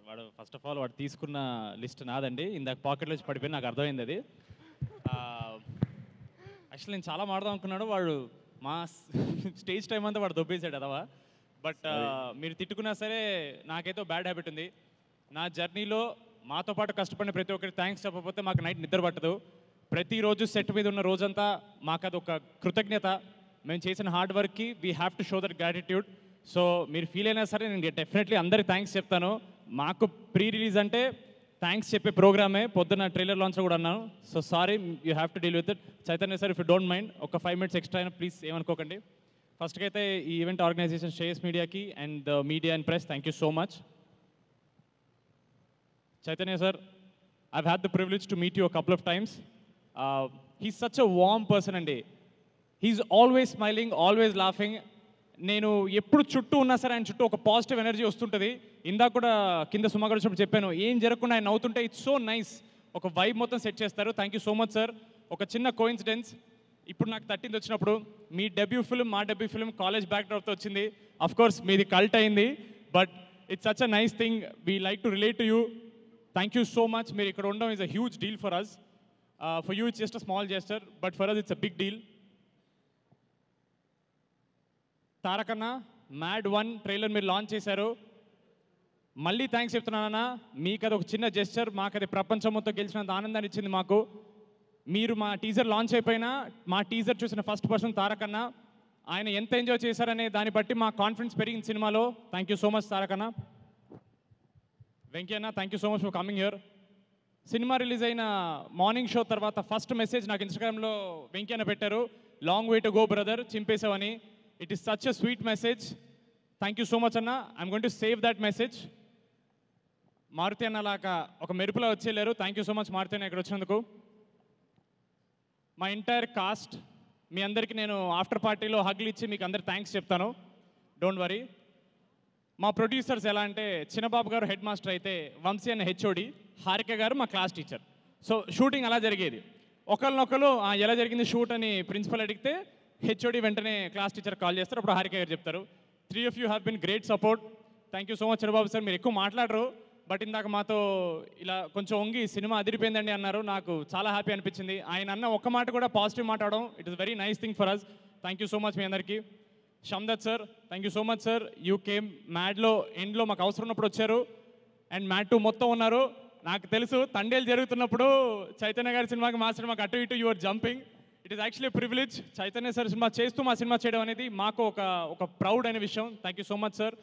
వాడు first of all వాడు తీసుకున్న లిస్ట్ నాదండి. ఇందాక పాకెట్లో వచ్చి పడిపోయి నాకు అర్థమైంది అది. యాక్చువల్లీ నేను చాలా మాడదాం అనుకున్నాడు, వాడు మా స్టేజ్ టైం అంతా వాడు దొబ్బేశాడు అదవా. బట్ మీరు తిట్టుకున్నా సరే నాకైతే బ్యాడ్ హ్యాబిట్ ఉంది. నా జర్నీలో మాతో పాటు కష్టపడిన ప్రతి ఒక్కరికి థ్యాంక్స్ చెప్పకపోతే మాకు నైట్ నిద్ర పట్టదు. ప్రతిరోజు సెట్ మీద ఉన్న రోజంతా మాకు అది ఒక కృతజ్ఞత. మేము చేసిన హార్డ్ వర్క్కి we have to show that gratitude. So మీరు ఫీల్ అయినా సరే నేను డెఫినెట్లీ అందరికి థ్యాంక్స్ చెప్తాను. మాకు ప్రీ రిలీజ్ అంటే థ్యాంక్స్ చెప్పే ప్రోగ్రామే. పొద్దున్న ట్రైలర్ లాంచ్లో కూడా అన్నాను. So sorry, you have to deal with it. Chaitanya sir, if you don't mind ఒక 5 minutes ఎక్స్ట్రా అయినా ప్లీజ్ ఏమనుకోకండి. ఫస్ట్కి అయితే ఈ ఈవెంట్ ఆర్గనైజేషన్ శ్రేయస్ మీడియాకి and the media and press thank you so much. Chaitanya sir, I've had the privilege to meet you a couple of times. He's such a warm person and he's always smiling, always laughing. నేను ఎప్పుడు చుట్టూ ఉన్నా సరే ఆయన చుట్టూ ఒక positive energy వస్తుంటుంది. ఇందాక కూడా కింద సుమా గారు చెప్పాను, ఏం జరగకుండా ఆయన నవ్వుతుంటే ఇట్స్ సో నైస్. ఒక వైబ్ మొత్తం సెట్ చేస్తారు. Thank you so much sir. ఒక చిన్న కోఇన్సిడెన్స్, ఇప్పుడు నాకు 13th వచ్చినప్పుడు మీ డెబ్యూ ఫిల్మ్, మా డెబ్యూ ఫిల్మ్ కాలేజ్ బ్యాక్డ్రాప్తో వచ్చింది. అఫ్ కోర్స్ మీది కల్ట్ అయింది, but it's such a nice thing. We like to relate to you. Thank you so much. మీరు ఇక్కడ ఉండడం is a huge deal for us. For you it's just a small gesture, but for us it's a big deal. తారకన్న, mad 1 trailer మీరు launch చేశారు. మళ్ళీ thanks చెప్తున్నానన్నా. మీకు అది ఒక చిన్న జెస్చర్, మాకు అది ప్రపంచం మొత్తం గెలిచినంత ఆనందాన్ని ఇచ్చింది మాకు. మీరు మా టీజర్ లాంచ్ అయిపోయినా మా టీజర్ చూసిన ఫస్ట్ పర్సన్ తారకన్న. ఆయన ఎంత ఎంజాయ్ చేశారనే దాన్ని బట్టి మా కాన్ఫిడెన్స్ పెరిగింది సినిమాలో. థ్యాంక్ యూ సో మచ్ తారకన్న. వెంకయ్యన్న, thank you so much for coming here. Cinema release అయిన మార్నింగ్ షో తర్వాత ఫస్ట్ మెసేజ్ నాకు ఇన్స్టాగ్రామ్లో వెంకయ్యన్న పెట్టారు, long way to go brother, చింపేసావని. It is such a sweet message. Thank you so much అన్న. I'm going to save that message. Maruthi అన్న లాగా ఒక మెరుపులో వచ్చేళ్ళారు. Thank you so much Maruthi అన్న ఇక్కడ వచ్చినందుకు. మా ఎంటైర్ కాస్ట్, మీ అందరికీ నేను ఆఫ్టర్ పార్టీలో హగ్లు ఇచ్చి మీకు అందరికి థ్యాంక్స్ చెప్తాను, డోంట్ వరీ. మా ప్రొడ్యూసర్స్ ఎలా అంటే, చిన్నబాబు గారు హెడ్ మాస్టర్ అయితే వంశీ అన్న హెచ్ఓడి, హారిక గారు మా క్లాస్ టీచర్. సో షూటింగ్ అలా జరిగేది. ఒకరినొకరు ఎలా జరిగింది షూట్ అని ప్రిన్సిపల్ అడిగితే హెచ్ఓడి వెంటనే క్లాస్ టీచర్ కాల్ చేస్తారు, అప్పుడు హారిక గారు చెప్తారు. 3 of you have been great support. Thank you so much Chinnababu sir. మీరు ఎక్కువ మాట్లాడరు, బట్ ఇందాక మాతో ఇలా కొంచెం వంగి సినిమా అదిరిపోయిందండి అన్నారు. నాకు చాలా హ్యాపీ అనిపించింది. ఆయన అన్న ఒక్క మాట కూడా పాజిటివ్ మాట్లాడడం, it is very nice thing for us. Thank you so much మీ అందరికీ. Shamdat sir, thank you so much sir. You came మ్యాడ్లో ఎండ్లో మాకు అవసరం ఉన్నప్పుడు వచ్చారు, అండ్ మ్యాడ్ 2 మొత్తం ఉన్నారు. నాకు తెలుసు తండేలు జరుగుతున్నప్పుడు చైతన్య గారి సినిమాకి మా సినిమాకి అటు ఇటు your jumping. It is actually privilege. Chaitanya sir cinema చేస్తూ మా సినిమా చేయడం అనేది మాకు ఒక ప్రౌడ్ అనే విషయం. Thank you so much sir.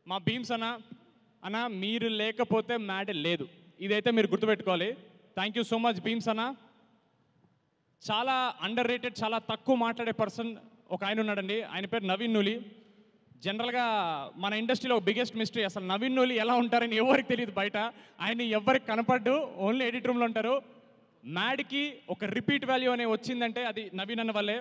మా భీమ్స్ అన్న మీరు లేకపోతే మ్యాడ్ లేదు, ఇదైతే మీరు గుర్తుపెట్టుకోవాలి. Thank you so much Bheems అన్న. చాలా అండర్ రేటెడ్, చాలా తక్కువ మాట్లాడే పర్సన్ ఒక ఆయన ఉన్నాడండి, ఆయన పేరు నవీన్ నూలి. జనరల్గా మన ఇండస్ట్రీలో బిగ్గెస్ట్ మిస్టరీ, అసలు నవీన్ నూలి ఎలా ఉంటారని ఎవరికి తెలియదు బయట. ఆయన ఎవరికి కనపడ్డు, ఓన్లీ ఎడిట్ రూమ్లో ఉంటారు. మ్యాడ్కి ఒక రిపీట్ వాల్యూ అనే వచ్చిందంటే అది నవీన్ అన్న వల్లే.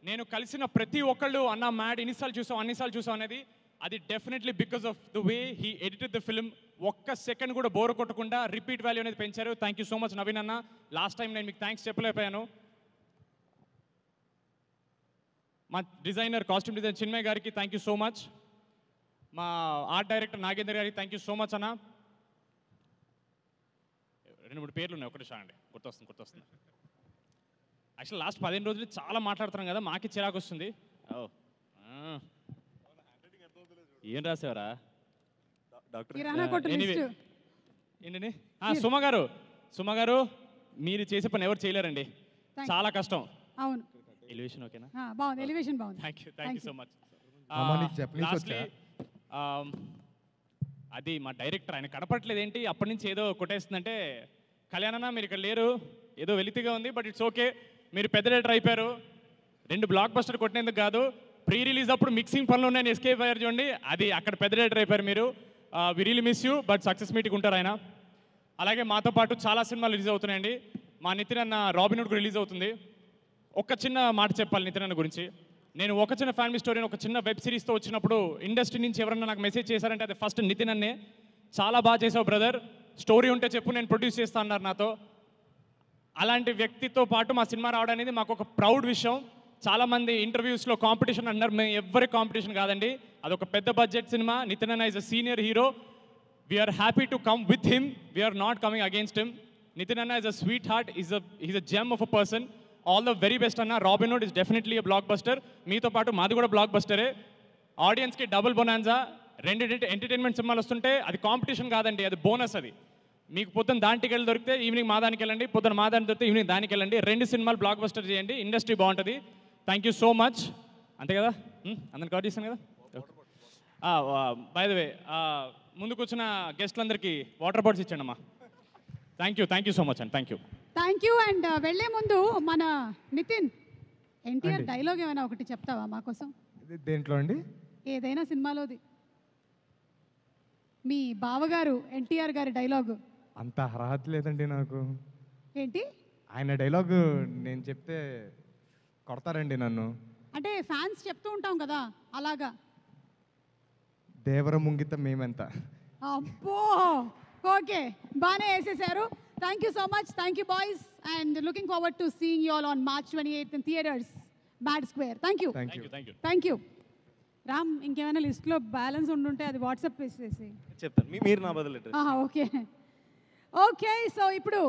నేను కలిసిన ప్రతి ఒక్కళ్ళు అన్న మ్యాడ్ ఎన్నిసార్లు చూసాం అన్నిసార్లు చూసాం అనేది, అది definitely because of the way he edited the film. ఒక్క సెకండ్ కూడా బోర్ కొట్టకుండా రిపీట్ వాల్యూ అనేది పెంచారు. Thank you so much Naveen అన్న. లాస్ట్ టైం నేను మీకు థ్యాంక్స్ చెప్పలేకపోయాను. మా డిజైనర్, కాస్ట్యూమ్ డిజైనర్ చిన్మయ్ గారికి థ్యాంక్ యూ సో మచ్. మా ఆర్ట్ డైరెక్టర్ నాగేందర్ గారికి థ్యాంక్ యూ సో మచ్ అన్న. 2-3 పేర్లు ఉన్నాయి, ఒకటి అండి గుర్తొస్తుంది. యాక్చువల్ లాస్ట్ 15 రోజులు చాలా మాట్లాడుతున్నాం కదా, మాకి చిరాకు వస్తుంది. ఏం రాసేవరా ఏంటండి? సుమ గారు మీరు చేసే పని ఎవరు చేయలేరండి, చాలా కష్టం. అవును, ఎలివేషన్ ఓకేనా? బాగుంది, ఎలివేషన్ బాగుంది. Thank you so much. అది మా డైరెక్టర్, ఆయన కనపట్లేదు ఏంటి అప్పటి నుంచి ఏదో కొట్టేస్తుందంటే, కళ్యాణన్న మీరు ఇక్కడ లేరు, ఏదో వెలితిగా ఉంది, బట్ ఇట్స్ ఓకే. మీరు పెద్ద డైరెక్టర్ అయిపోయారు. 2 బ్లాక్ బస్టర్ కొట్టినందుకు కాదు, ప్రీ రిలీజ్ అప్పుడు మిక్సింగ్ పనులు ఉన్నాయని ఎస్కేప్ అయ్యారు చూడండి, అది అక్కడ పెద్ద డైరెక్టర్ అయిపోయారు మీరు. We really miss you, but success meeting ఉంటారు ఆయన. అలాగే మాతో పాటు చాలా సినిమాలు రిలీజ్ అవుతున్నాయండి. మా నితిన్ అన్న రాబిన్హుడ్ రిలీజ్ అవుతుంది. ఒక చిన్న మాట చెప్పాలి నితిన్ అన్న గురించి. నేను ఒక చిన్న ఫ్యామిలీ స్టోరీ ఒక చిన్న వెబ్ సిరీస్తో వచ్చినప్పుడు ఇండస్ట్రీ నుంచి ఎవరన్నా నాకు మెసేజ్ చేశారంటే అది ఫస్ట్ నితిన్ అన్నే. చాలా బాగా చేసావు బ్రదర్, స్టోరీ ఉంటే చెప్పు నేను ప్రొడ్యూస్ చేస్తా అన్నారు నాతో. అలాంటి వ్యక్తితో పాటు మా సినిమా రావడం అనేది మాకు ఒక ప్రౌడ్ విషయం. చాలామంది ఇంటర్వ్యూస్లో కాంపిటీషన్ అంటున్నారు. మేము ఎవ్వరి కాంపిటీషన్ కాదండి, అదొక పెద్ద బడ్జెట్ సినిమా. నితిన్ అన్న is a senior hero. We're happy to come with him, we're not coming against him. Nithin అన్న is a sweet heart, is a gem of a person. All the very best అన్న. Robin Hood is definitely a blockbuster. మీతో పాటు మాది కూడా black బస్టరే. ఆడియన్స్కి double bonanza. రెండు entertainment సినిమాలు వస్తుంటే అది కాంపిటీషన్ కాదండి, అది బోనస్. అది మీకు పొద్దున్న దానికి వెళ్ళి దొరికితే ఈవినింగ్ మా దానికి వెళ్ళండి, పొద్దున్న మా దానికి దొరికితే ఈవినింగ్ దానికి వెళ్ళండి. 2 సినిమాలు బ్లాక్ బస్టర్ చేయండి, ఇండస్ట్రీ బాగుంటుంది. Thank you so much. అంతే కదా, అందరిని కవర్ చేశాను కదా. బై ద వే, ముందు కూర్చున్న గెస్ట్లందరికీ వాటర్ బాటిల్స్ ఇచ్చండి అమ్మా. థ్యాంక్ యూ సో మచ్ అండి. Thank you. అండ్ వెళ్లే ముందు మన నితిన్ ఎన్టీఆర్ డైలాగ్ ఏమైనా ఒకటి చెప్తావా మా కోసం? దేంట్లో అండి? ఏదైనా సినిమాలోది. మీ బావగారు ఎన్టీఆర్ గారి డైలాగు. అంత అర్హత లేదండి నాకు. ఏంటి? ఆయన డైలాగ్ నేను చెప్తే కొడతారండి నన్ను. అంటే ఫ్యాన్స్ చెప్తూ ఉంటాం కదా, అలాగా. దేవర ముంగిత మేమెంత. అబ్బో, ఓకే, బాగానే వేసేసారు. Thank you so much. Thank you boys, and looking forward to seeing you all on March 28th in theaters, Mad Square. Thank you. Thank you. Ram, ఇంకేమైనా లిస్ట్లో బ్యాలెన్స్ ఉండుంటే అది వాట్సాప్ చేసేసి చెప్తాను, మీరు నా బదులు. ఓకే. సో ఇప్పుడు